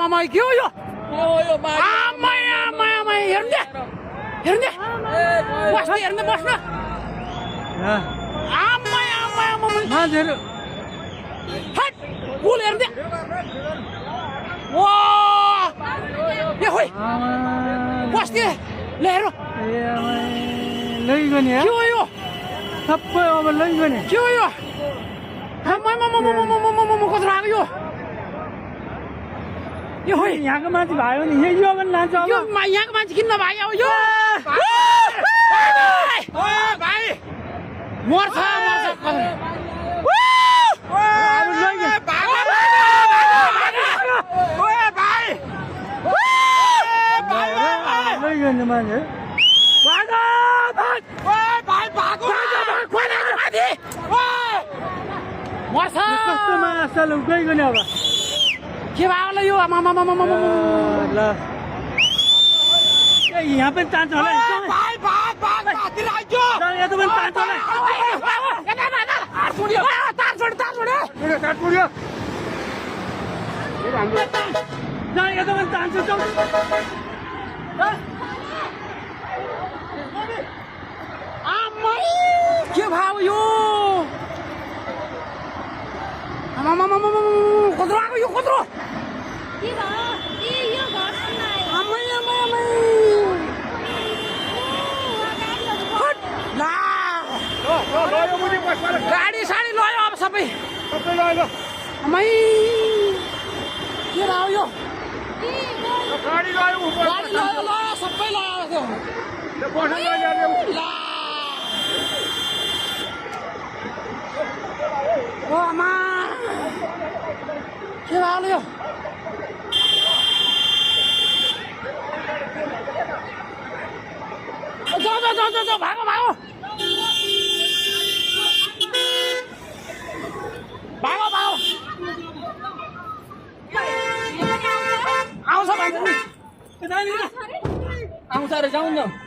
आमा के हो यो आमा आमा आमा हेर्ने हेर्ने बस्नु हेर्ने बस्नु आमा आमा आमा मान्छेहरू हट पुल हेर्ने वा यो होय बस्ने ले हेर लैगयो नि के हो यो सबै अब लैगयो नि के हो यो आमा आमा आमा कस्तो लाग्यो यो होय यहाँको मान्छे भयो नि यो पनि लान्छ अब यो यहाँको मान्छे किन नभाग्यो यो भाइ मर्छ लैगयो नि मान्छे मर्छ कस्तो माछा गइगयो नि अब के भयो होला यो आमा ल यहाँ पनि तान्छ होला यहाँ त पनि तान्छ होला यहाँ त पनि तान्छ के भाव यो आमा कत्रो आएको यो कत्रो गाडी साडी लयो अब सबै आमै के भयो यो गाडी लयो सबै लयो ओ आमा के भयो यो जाऊ भागो आउँछ भन्छ आउँछ अरे जाउँ न